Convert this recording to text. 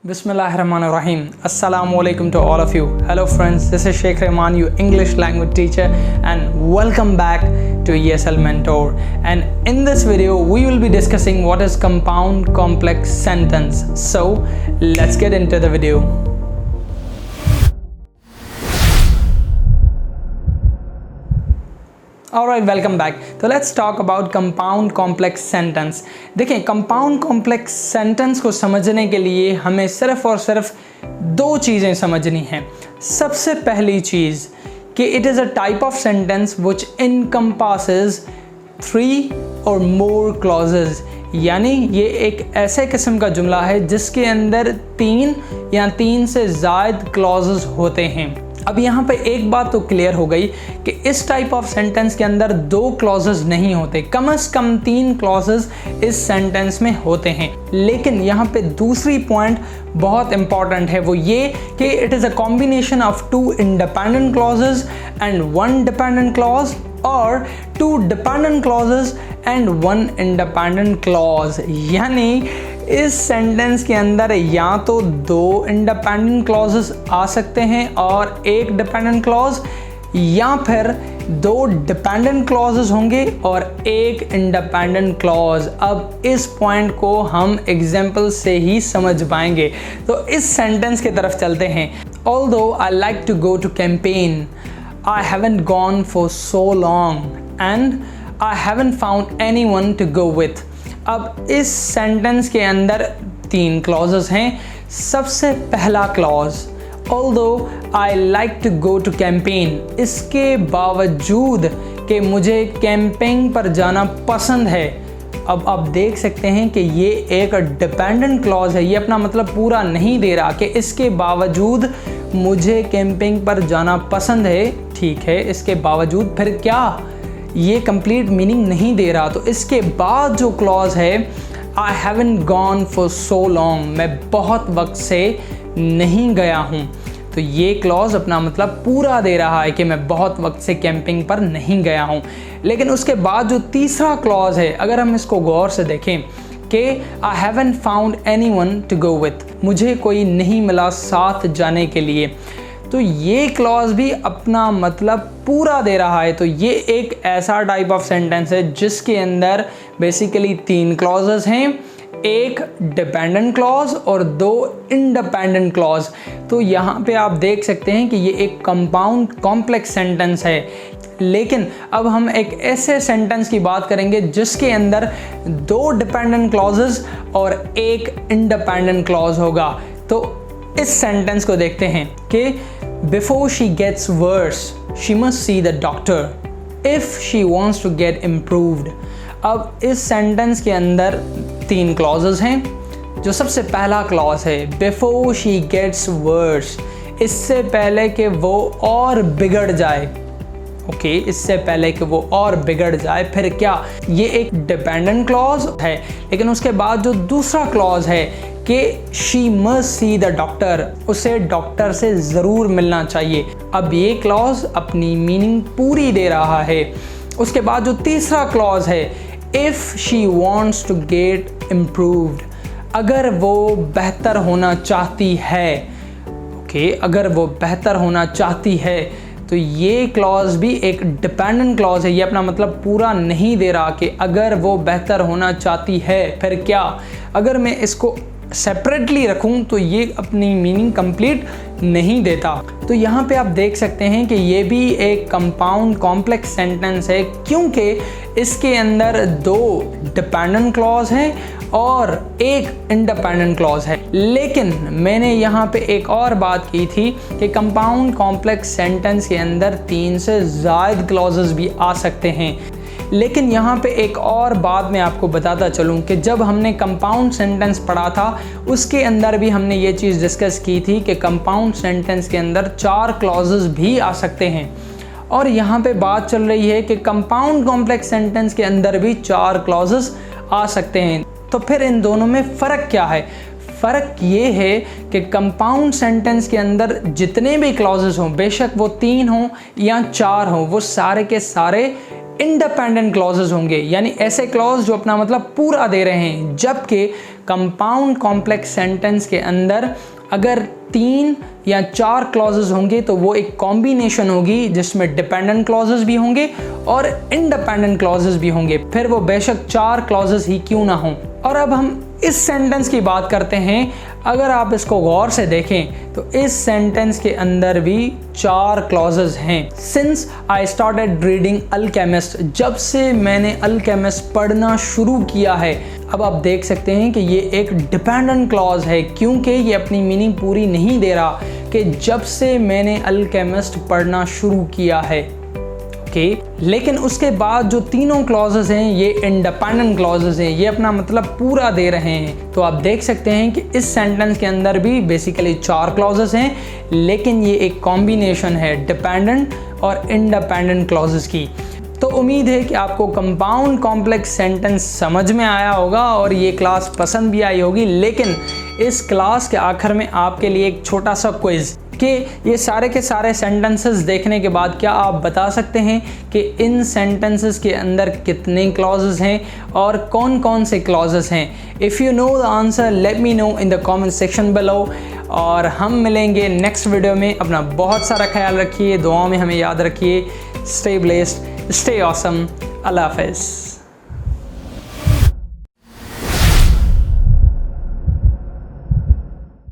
Bismillahirrahmanirrahim. Assalamu alaikum to all of you. Hello friends, this is Sheikh Rahman, your English language teacher, and welcome back to ESL Mentor. And in this video, we will be discussing what is compound complex sentence. So let's get into the video. Alright, welcome back. So let's talk about compound complex sentence. देखिए, compound complex sentence को समझने के लिए हमें सिर्फ और सिर्फ दो चीज़ें समझनी हैं. सबसे पहली चीज़ कि it is a type of sentence which encompasses 3 or more clauses. यानी ये एक ऐसे किस्म का जुमला है जिसके अंदर 3 या 3 से ज़ायद clauses होते हैं. अब यहाँ पे एक बात तो क्लियर हो गई कि इस टाइप ऑफ सेंटेंस के अंदर 2 क्लॉजेस नहीं होते, कम से कम 3 क्लॉजेस इस सेंटेंस में होते हैं. लेकिन यहाँ पे दूसरी पॉइंट बहुत इंपॉर्टेंट है, वो ये कि it is a combination of 2 independent clauses and 1 dependent clause और 2 dependent clauses and 1 independent clause. यानी इस सेंटेंस के अंदर या तो 2 इंडिपेंडेंट क्लॉजेस आ सकते हैं और 1 डिपेंडेंट क्लॉज, या फिर 2 डिपेंडेंट क्लॉजेस होंगे और 1 इंडिपेंडेंट क्लॉज. अब इस पॉइंट को हम एग्जाम्पल से ही समझ पाएंगे. तो इस सेंटेंस की तरफ चलते हैं. Although I like to go to campaign, I haven't gone for so long and I haven't found anyone to go with. अब इस सेंटेंस के अंदर 3 क्लॉजेस हैं. सबसे पहला clause, Although I like to go to campaign, इसके बावजूद कि मुझे कैंपेन पर जाना पसंद है. अब आप देख सकते हैं कि ये एक डिपेंडेंट क्लॉज है. ये अपना मतलब पूरा नहीं दे रहा कि इसके बावजूद मुझे कैंपेन पर जाना पसंद है. ठीक है, इसके बावजूद फिर क्या, ये कंप्लीट मीनिंग नहीं दे रहा. तो इसके बाद जो क्लॉज है, I haven't gone for so long, मैं बहुत वक्त से नहीं गया हूँ. तो ये क्लॉज अपना मतलब पूरा दे रहा है कि मैं बहुत वक्त से कैंपिंग पर नहीं गया हूँ. लेकिन उसके बाद जो तीसरा क्लॉज है, अगर हम इसको गौर से देखें कि I haven't found anyone to go with, मुझे कोई नहीं मिला साथ जाने के लिए, तो ये क्लॉज भी अपना मतलब पूरा दे रहा है. तो ये एक ऐसा टाइप ऑफ सेंटेंस है जिसके अंदर बेसिकली 3 क्लॉजेस हैं, 1 डिपेंडेंट क्लॉज और 2 इंडिपेंडेंट क्लॉज. तो यहाँ पे आप देख सकते हैं कि ये एक कंपाउंड कॉम्प्लेक्स सेंटेंस है. लेकिन अब हम एक ऐसे सेंटेंस की बात करेंगे जिसके अंदर 2 डिपेंडेंट क्लॉजेस और 1 इंडिपेंडेंट क्लॉज होगा. तो इस सेंटेंस को देखते हैं कि before she gets worse she must see the doctor if she wants to get improved. अब इस सेंटेंस के अंदर 3 क्लॉजेस हैं. जो सबसे पहला क्लॉज है, बिफोर शी गेट्स वर्स, इससे पहले कि वो और बिगड़ जाए. ओके, इससे पहले कि वो और बिगड़ जाए. फिर क्या, ये एक डिपेंडेंट क्लॉज है. लेकिन उसके बाद जो दूसरा क्लॉज है कि she must see the doctor, उसे डॉक्टर से ज़रूर मिलना चाहिए. अब ये क्लॉज अपनी मीनिंग पूरी दे रहा है. उसके बाद जो तीसरा क्लॉज है, if she wants to get improved, अगर वो बेहतर होना चाहती है. ओके, अगर वो बेहतर होना चाहती है, तो ये क्लॉज भी एक डिपेंडेंट क्लॉज है. ये अपना मतलब पूरा नहीं दे रहा कि अगर वो बेहतर होना चाहती है फिर क्या. अगर मैं इसको सेपरेटली रखूं तो ये अपनी मीनिंग कंप्लीट नहीं देता. तो यहाँ पे आप देख सकते हैं कि ये भी एक कंपाउंड कॉम्प्लेक्स सेंटेंस है, क्योंकि इसके अंदर 2 डिपेंडेंट क्लॉज हैं और 1 इंडिपेंडेंट क्लॉज है. लेकिन मैंने यहाँ पे एक और बात की थी कि कंपाउंड कॉम्प्लेक्स सेंटेंस के अंदर 3 से ज़ायद क्लॉजेस भी आ सकते हैं. लेकिन यहाँ पे एक और बात मैं आपको बताता चलूँ कि जब हमने कंपाउंड सेंटेंस पढ़ा था उसके अंदर भी हमने ये चीज़ डिस्कस की थी कि कंपाउंड सेंटेंस के अंदर 4 क्लॉजेस भी आ सकते हैं. और यहाँ पे बात चल रही है कि कंपाउंड कॉम्प्लेक्स सेंटेंस के अंदर भी 4 क्लॉजेस आ सकते हैं. तो फिर इन दोनों में फ़र्क क्या है? फ़र्क ये है कि कंपाउंड सेंटेंस के अंदर जितने भी क्लॉजेस हों, बेशक वो 3 हों या 4 हों, वो सारे के सारे इंडिपेंडेंट क्लॉजेज होंगे, यानी ऐसे क्लॉज जो अपना मतलब पूरा दे रहे हैं। जबकि कंपाउंड कॉम्प्लेक्स सेंटेंस के अंदर अगर 3 या 4 क्लॉजेज होंगे तो वो एक कॉम्बिनेशन होगी जिसमें डिपेंडेंट क्लॉजेज भी होंगे और इंडिपेंडेंट क्लॉजेज भी होंगे, फिर वो बेशक 4 क्लॉजेज ही क्यों ना हों। और अब हम इस सेंटेंस की बात करते हैं। अगर आप इसको गौर से देखें तो इस सेंटेंस के अंदर भी 4 क्लॉजेज हैं। Since I started reading alchemist, जब से मैंने अल्केमिस्ट पढ़ना शुरू किया है, अब आप देख सकते हैं कि ये एक डिपेंडेंट क्लॉज है, क्योंकि ये अपनी मीनिंग पूरी नहीं दे रहा कि जब से मैंने अल्केमिस्ट पढ़ना शुरू किया है। लेकिन उसके बाद जो तीनों क्लॉजेज हैं ये इंडिपेंडेंट क्लॉजेज हैं, ये अपना मतलब पूरा दे रहे हैं। तो आप देख सकते हैं कि इस सेंटेंस के अंदर भी बेसिकली 4 क्लॉजेज हैं, लेकिन ये एक कॉम्बिनेशन है डिपेंडेंट और इंडिपेंडेंट क्लॉजेज की। तो उम्मीद है कि आपको कंपाउंड कॉम्प्लेक्स सेंटेंस समझ में आया होगा और ये क्लास पसंद भी आई होगी। लेकिन इस क्लास के आखिर में आपके लिए एक छोटा सा क्विज कि ये सारे के सारे सेंटेंसेस देखने के बाद क्या आप बता सकते हैं कि इन सेंटेंसेस के अंदर कितने क्लॉजेस हैं और कौन कौन से क्लॉजेस हैं। If you know the answer let me know in the comment section below. और हम मिलेंगे नेक्स्ट वीडियो में। अपना बहुत सारा ख्याल रखिए, दुआओं में हमें याद रखिए। स्टे ब्लेस्ड, स्टे ऑसम, अल्लाह हाफ़िज़।